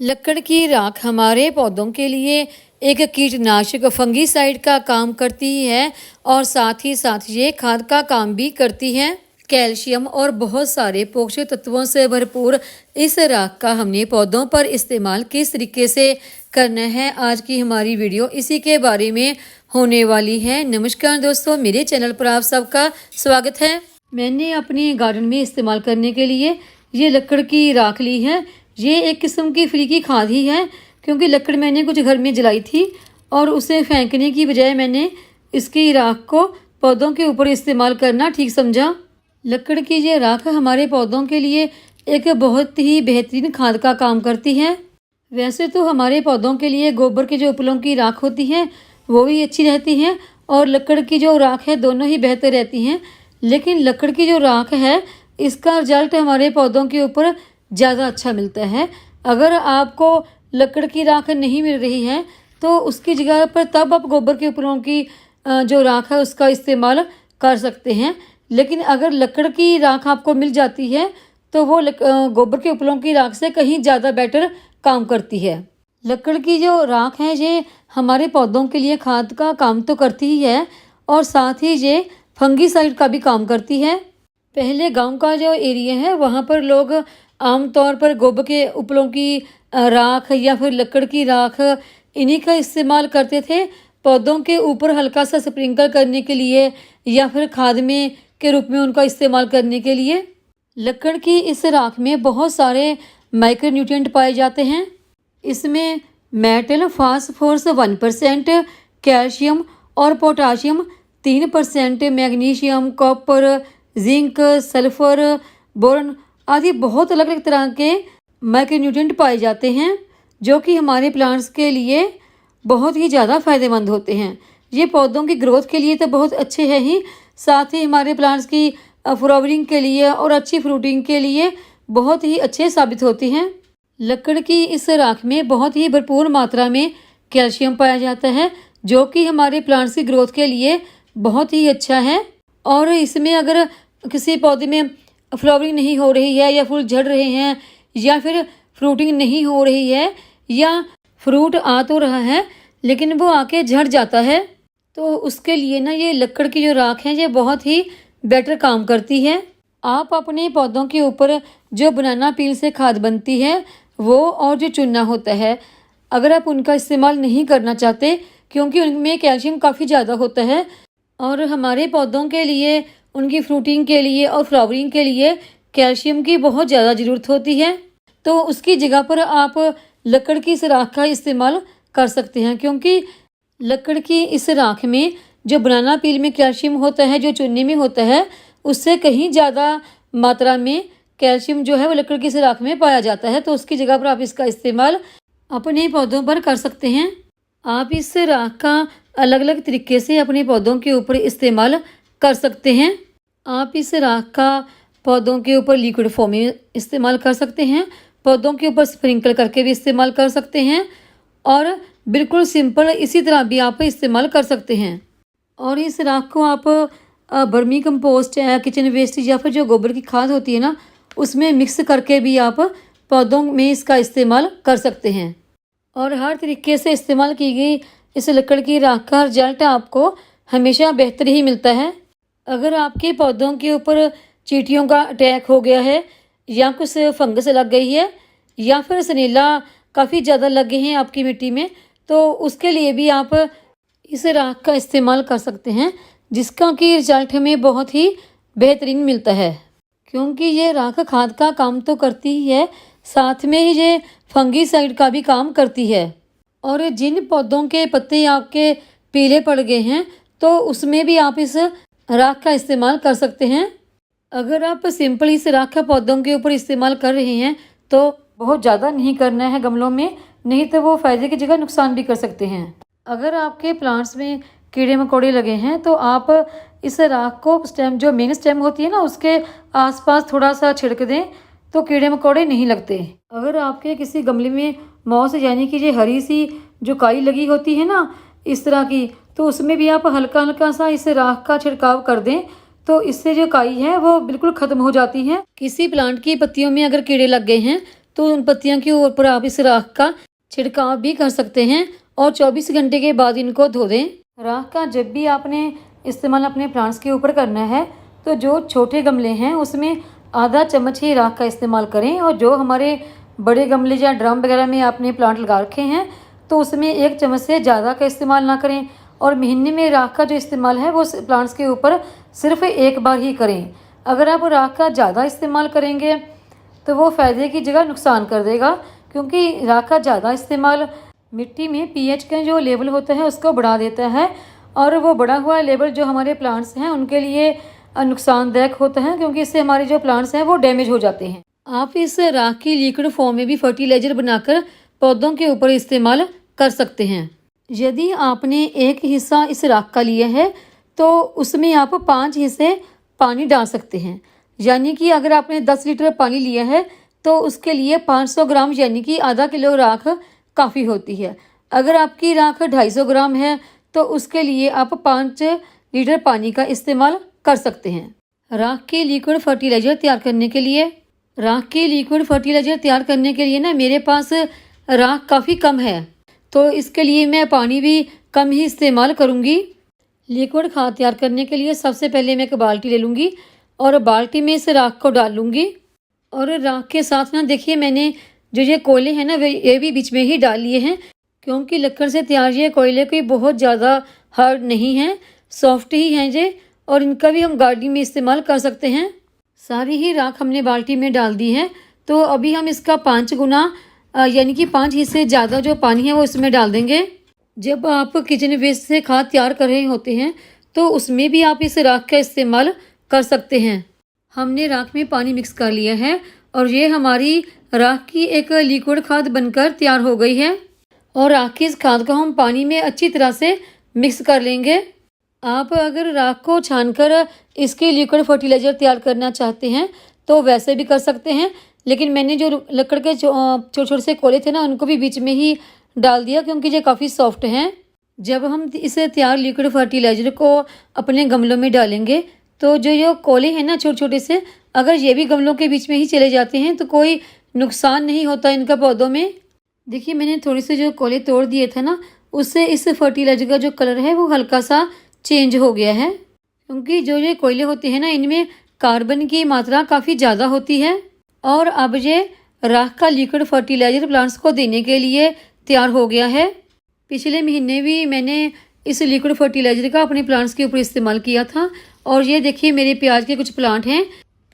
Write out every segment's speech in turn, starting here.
लकड़ की राख हमारे पौधों के लिए एक कीटनाशक फंगीसाइड का काम करती है और साथ ये खाद का काम भी करती है। कैल्शियम और बहुत सारे पोषक तत्वों से भरपूर इस राख का हमने पौधों पर इस्तेमाल किस तरीके से करना है, आज की हमारी वीडियो इसी के बारे में होने वाली है। नमस्कार दोस्तों, मेरे चैनल पर आप सबका स्वागत है। मैंने अपने गार्डन में इस्तेमाल करने के लिए ये लकड़ की राख ली है। ये एक किस्म की फ्री की खाद ही है, क्योंकि लकड़ मैंने कुछ घर में जलाई थी और उसे फेंकने की बजाय मैंने इसकी राख को पौधों के ऊपर इस्तेमाल करना ठीक समझा। लकड़ की ये राख हमारे पौधों के लिए एक बहुत ही बेहतरीन खाद का काम करती है। वैसे तो हमारे पौधों के लिए गोबर के जो उपलों की राख होती है वो भी अच्छी रहती है और लकड़ की जो राख है दोनों ही बेहतर रहती हैं, लेकिन लकड़ की जो राख है इसका रिजल्ट हमारे पौधों के ऊपर ज़्यादा अच्छा मिलता है। अगर आपको लकड़ की राख नहीं मिल रही है तो उसकी जगह पर तब आप गोबर के उपलों की जो राख है उसका इस्तेमाल कर सकते हैं। लेकिन अगर लकड़ की राख आपको मिल जाती है तो वो गोबर के उपलों की राख से कहीं ज़्यादा बेटर काम करती है। लकड़ की जो राख है ये हमारे पौधों के लिए खाद का काम तो करती ही है और साथ ही ये फंगीसाइड का भी काम करती है। पहले गांव का जो एरिया है वहाँ पर लोग आमतौर पर गोबर के उपलों की राख या फिर लकड़ की राख इन्हीं का इस्तेमाल करते थे पौधों के ऊपर हल्का सा स्प्रिंकल करने के लिए या फिर खाद में के रूप में उनका इस्तेमाल करने के लिए। लकड़ की इस राख में बहुत सारे माइक्रोन्यूट्रिएंट पाए जाते हैं। इसमें मेटल, फास्फोरस 1%, कैल्शियम और potassium 3%, magnesium, copper, zinc, sulphur, boron आदि बहुत अलग अलग तरह के माइक्रोन्यूट्रिएंट पाए जाते हैं, जो कि हमारे प्लांट्स के लिए बहुत ही ज़्यादा फायदेमंद होते हैं। ये पौधों की ग्रोथ के लिए तो बहुत अच्छे हैं ही, साथ ही हमारे प्लांट्स की फ्लावरिंग के लिए और अच्छी फ्रूटिंग के लिए बहुत ही अच्छे साबित होती हैं। लकड़ की इस राख में बहुत ही भरपूर मात्रा में कैल्शियम पाया जाता है, जो कि हमारे प्लांट्स की ग्रोथ के लिए बहुत ही अच्छा है। और इसमें अगर किसी पौधे में फ्लावरिंग नहीं हो रही है या फूल झड़ रहे हैं या फिर फ्रूटिंग नहीं हो रही है या फ्रूट आ तो रहा है लेकिन वो आके झड़ जाता है, तो उसके लिए ना ये लकड़ की जो राख है ये बहुत ही बेटर काम करती है। आप अपने पौधों के ऊपर जो बनाना पील से खाद बनती है वो और जो चूना होता है, अगर आप उनका इस्तेमाल नहीं करना चाहते क्योंकि उनमें कैल्शियम काफ़ी ज़्यादा होता है और हमारे पौधों के लिए उनकी फ्रूटिंग के लिए और फ्लावरिंग के लिए कैल्शियम की बहुत ज़्यादा ज़रूरत होती है, तो उसकी जगह पर आप लकड़ की इस राख का इस्तेमाल कर सकते हैं। क्योंकि लकड़ की इस राख में जो बनाना पील में कैल्शियम होता है, जो चूने में होता है, उससे कहीं ज़्यादा मात्रा में कैल्शियम जो है वो लकड़ की इस राख में पाया जाता है, तो उसकी जगह पर आप इसका इस्तेमाल अपने पौधों पर कर सकते हैं। आप इस राख का अलग अलग तरीके से अपने पौधों के ऊपर इस्तेमाल कर सकते हैं। आप इस राख का पौधों के ऊपर लिक्विड फॉर्म में इस्तेमाल कर सकते हैं, पौधों के ऊपर स्प्रिंकल करके भी इस्तेमाल कर सकते हैं और बिल्कुल सिंपल इसी तरह भी आप इस्तेमाल कर सकते हैं। और इस राख को आप वर्मी कंपोस्ट है, किचन वेस्ट या फिर जो गोबर की खाद होती है ना, उसमें मिक्स करके भी आप पौधों में इसका इस्तेमाल कर सकते हैं। और हर तरीके से इस्तेमाल की गई इस लकड़ की राख का रिजल्ट आपको हमेशा बेहतर ही मिलता है। अगर आपके पौधों के ऊपर चींटियों का अटैक हो गया है या कुछ फंगस लग गई है या फिर सनेला काफ़ी ज़्यादा लगे हैं आपकी मिट्टी में, तो उसके लिए भी आप इस राख का इस्तेमाल कर सकते हैं, जिसका कि रिजल्ट हमें बहुत ही बेहतरीन मिलता है। क्योंकि ये राख खाद का काम तो करती ही है, साथ में ही ये फंगीसाइड का भी काम करती है। और जिन पौधों के पत्ते आपके पीले पड़ गए हैं तो उसमें भी आप इस राख का इस्तेमाल कर सकते हैं। अगर आप सिंपल इस राख का पौधों के ऊपर इस्तेमाल कर रहे हैं तो बहुत ज़्यादा नहीं करना है गमलों में, नहीं तो वो फ़ायदे की जगह नुकसान भी कर सकते हैं। अगर आपके प्लांट्स में कीड़े मकोड़े लगे हैं तो आप इस राख को स्टेम, जो मेन स्टेम होती है ना, उसके आसपास थोड़ा सा छिड़क दें तो कीड़े मकोड़े नहीं लगते। अगर आपके किसी गमले में मॉस यानी कि ये हरी सी जो काई लगी होती है ना इस तरह की, तो उसमें भी आप हल्का हल्का सा इस राख का छिड़काव कर दें तो इससे जो काई है वो बिल्कुल ख़त्म हो जाती है। किसी प्लांट की पत्तियों में अगर कीड़े लग गए हैं तो उन पत्तियों के ऊपर आप इस राख का छिड़काव भी कर सकते हैं और 24 घंटे के बाद इनको धो दें। राख का जब भी आपने इस्तेमाल अपने प्लांट्स के ऊपर करना है तो जो छोटे गमले हैं उसमें आधा चम्मच ही राख का इस्तेमाल करें, और जो हमारे बड़े गमले या ड्रम वगैरह में आपने प्लांट लगा रखे हैं तो उसमें 1 चम्मच से ज़्यादा का इस्तेमाल ना करें। और महीने में राख का जो इस्तेमाल है वो प्लांट्स के ऊपर सिर्फ 1 बार ही करें। अगर आप राख का ज़्यादा इस्तेमाल करेंगे तो वो फ़ायदे की जगह नुकसान कर देगा, क्योंकि राख का ज़्यादा इस्तेमाल मिट्टी में पीएच का जो लेवल होता है उसको बढ़ा देता है, और वो बढ़ा हुआ लेवल जो हमारे प्लांट्स हैं उनके लिए नुकसानदायक होता है, क्योंकि इससे हमारे जो प्लांट्स हैं वो डैमेज हो जाते हैं। आप इस राख की लिक्विड फॉर्म में भी फर्टिलाइज़र बनाकर पौधों के ऊपर इस्तेमाल कर सकते हैं। यदि आपने 1 हिस्सा इस राख का लिया है तो उसमें आप 5 हिस्से पानी डाल सकते हैं। यानी कि अगर आपने 10 लीटर पानी लिया है तो उसके लिए 500 ग्राम यानी कि आधा किलो राख काफ़ी होती है। अगर आपकी राख 250 ग्राम है तो उसके लिए आप 5 लीटर पानी का इस्तेमाल कर सकते हैं। राख के लिक्विड फर्टिलाइज़र तैयार करने के लिए ना मेरे पास राख काफ़ी कम है, तो इसके लिए मैं पानी भी कम ही इस्तेमाल करूँगी। लिक्विड खाद तैयार करने के लिए सबसे पहले मैं एक बाल्टी ले लूँगी और बाल्टी में इस राख को डाल लूँगी। और राख के साथ ना देखिए मैंने जो ये कोयले हैं ना ये भी बीच में ही डाल लिए हैं, क्योंकि लकड़ से तैयार ये कोयले कोई बहुत ज़्यादा हार्ड नहीं हैं, सॉफ्ट ही हैं ये, और इनका भी हम गार्डनिंग में इस्तेमाल कर सकते हैं। सारी ही राख हमने बाल्टी में डाल दी है, तो अभी हम इसका 5 गुना यानी कि 5 हिस्से ज़्यादा जो पानी है वो इसमें डाल देंगे। जब आप किचन वेस्ट से खाद तैयार कर रहे होते हैं तो उसमें भी आप इस राख का इस्तेमाल कर सकते हैं। हमने राख में पानी मिक्स कर लिया है और ये हमारी राख की एक लिक्विड खाद बनकर तैयार हो गई है। और राख की इस खाद को हम पानी में अच्छी तरह से मिक्स कर लेंगे। आप अगर राख को छानकर इसके लिक्विड फर्टिलाइज़र तैयार करना चाहते हैं तो वैसे भी कर सकते हैं, लेकिन मैंने जो लकड़ के छोटे छोटे से कोले थे ना उनको भी बीच में ही डाल दिया, क्योंकि ये काफ़ी सॉफ्ट हैं। जब हम इस तैयार लिक्विड फर्टिलाइज़र को अपने गमलों में डालेंगे तो जो ये कोले हैं ना छोटे छोटे से, अगर ये भी गमलों के बीच में ही चले जाते हैं तो कोई नुकसान नहीं होता इनका पौधों में। देखिए मैंने थोड़े से जो कोले तोड़ दिए थे ना, उससे इस फर्टिलाइज़र का जो कलर है वो हल्का सा चेंज हो गया है, क्योंकि जो ये कोयले होते हैं ना इनमें कार्बन की मात्रा काफ़ी ज़्यादा होती है। और अब ये राख का लिक्विड फर्टिलाइज़र प्लांट्स को देने के लिए तैयार हो गया है। पिछले महीने भी मैंने इस लिक्विड फर्टिलाइज़र का अपने प्लांट्स के ऊपर इस्तेमाल किया था, और ये देखिए मेरे प्याज के कुछ प्लांट हैं।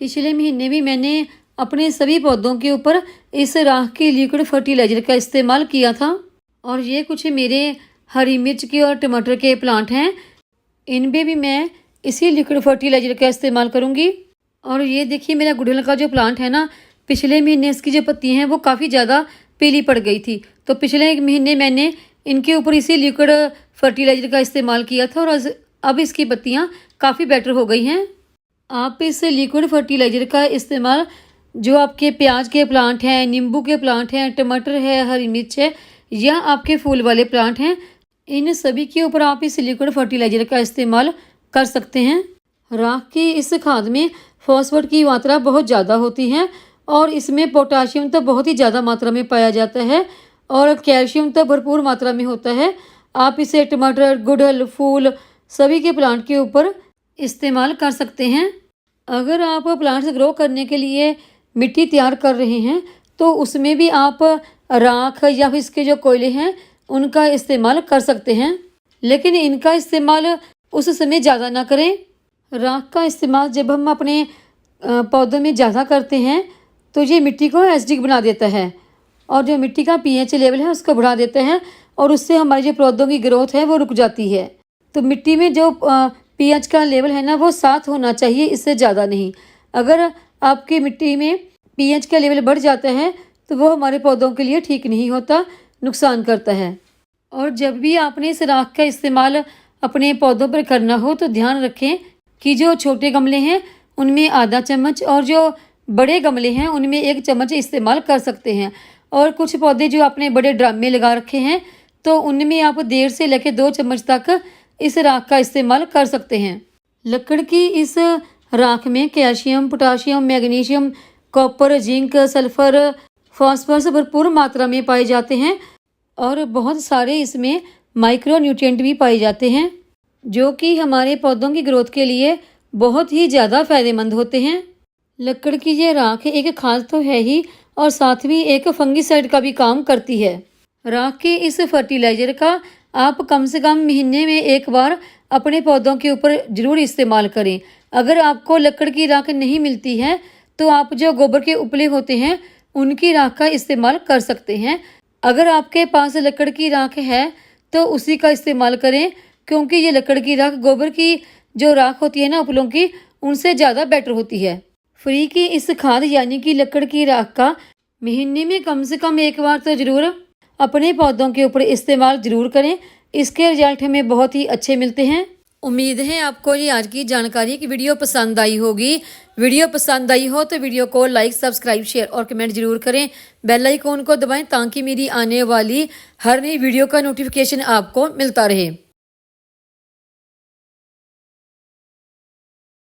पिछले महीने भी मैंने अपने सभी पौधों के ऊपर इस राख की लिक्विड फर्टिलाइज़र का इस्तेमाल किया था। और ये कुछ मेरे हरी मिर्च के और टमाटर के प्लांट हैं, इनमें भी मैं इसी लिक्विड फर्टिलाइज़र का इस्तेमाल करूँगी। और ये देखिए मेरा गुड़हल का जो प्लांट है ना, पिछले महीने इसकी जो पत्ती हैं वो काफ़ी ज़्यादा पीली पड़ गई थी, तो पिछले महीने मैंने इनके ऊपर इसी लिक्विड फर्टिलाइज़र का इस्तेमाल किया था और अब इसकी पत्तियाँ काफ़ी बेटर हो गई हैं। आप इस लिक्विड फर्टिलाइज़र का इस्तेमाल जो आपके प्याज के प्लांट हैं, नींबू के प्लांट हैं, टमाटर है, हरी मिर्च है या आपके फूल वाले प्लांट हैं, इन सभी के ऊपर आप इस लिक्विड फर्टिलाइज़र का इस्तेमाल कर सकते हैं। राख की इस खाद में फॉस्फेट की मात्रा बहुत ज़्यादा होती है और इसमें पोटाशियम तो बहुत ही ज़्यादा मात्रा में पाया जाता है और कैल्शियम तो भरपूर मात्रा में होता है। आप इसे टमाटर, गुड़हल, फूल सभी के प्लांट के ऊपर इस्तेमाल कर सकते हैं। अगर आप प्लांट्स ग्रो करने के लिए मिट्टी तैयार कर रहे हैं तो उसमें भी आप राख या फिर इसके जो कोयले हैं उनका इस्तेमाल कर सकते हैं, लेकिन इनका इस्तेमाल उस समय ज़्यादा ना करें। राख का इस्तेमाल जब हम अपने पौधों में ज़्यादा करते हैं तो ये मिट्टी को एसिडिक बना देता है और जो मिट्टी का पीएच लेवल है उसको बढ़ा देता है और उससे हमारे जो पौधों की ग्रोथ है वो रुक जाती है। तो मिट्टी में जो पीएच का लेवल है ना वो 7 होना चाहिए, इससे ज़्यादा नहीं। अगर आपकी मिट्टी में पीएच का लेवल बढ़ जाता है तो वो हमारे पौधों के लिए ठीक नहीं होता, नुकसान करता है। और जब भी आपने इस राख का इस्तेमाल अपने पौधों पर करना हो तो ध्यान रखें कि जो छोटे गमले हैं उनमें आधा चम्मच और जो बड़े गमले हैं उनमें 1 चम्मच इस्तेमाल कर सकते हैं। और कुछ पौधे जो आपने बड़े ड्रम में लगा रखे हैं तो उनमें आप 1.5 से लेकर 2 चम्मच तक इस राख का इस्तेमाल कर सकते हैं। लकड़ की इस राख में calcium, potassium, magnesium, copper, zinc, sulphur, phosphorus भरपूर मात्रा में पाए जाते हैं और बहुत सारे इसमें माइक्रो न्यूट्रिएंट भी पाए जाते हैं जो कि हमारे पौधों की ग्रोथ के लिए बहुत ही ज़्यादा फायदेमंद होते हैं। लकड़ की ये राख एक खाद तो है ही और साथ में एक फंगीसाइड का भी काम करती है। राख के इस फर्टिलाइज़र का आप कम से कम महीने में एक बार अपने पौधों के ऊपर ज़रूर इस्तेमाल करें। अगर आपको लकड़ की राख नहीं मिलती है तो आप जो गोबर के उपले होते हैं उनकी राख का इस्तेमाल कर सकते हैं। अगर आपके पास लकड़ की राख है तो उसी का इस्तेमाल करें, क्योंकि ये लकड़ की राख गोबर की जो राख होती है ना उपलों की, उनसे ज़्यादा बेटर होती है। फ्री की इस खाद यानी कि लकड़ की राख का महीने में कम से कम एक बार तो ज़रूर अपने पौधों के ऊपर इस्तेमाल ज़रूर करें। इसके रिजल्ट हमें बहुत ही अच्छे मिलते हैं। उम्मीद है आपको ये आज की जानकारी की वीडियो पसंद आई होगी। वीडियो पसंद आई हो तो वीडियो को लाइक, सब्सक्राइब, शेयर और कमेंट जरूर करें। बेल आइकॉन को दबाएं ताकि मेरी आने वाली हर नई वीडियो का नोटिफिकेशन आपको मिलता रहे।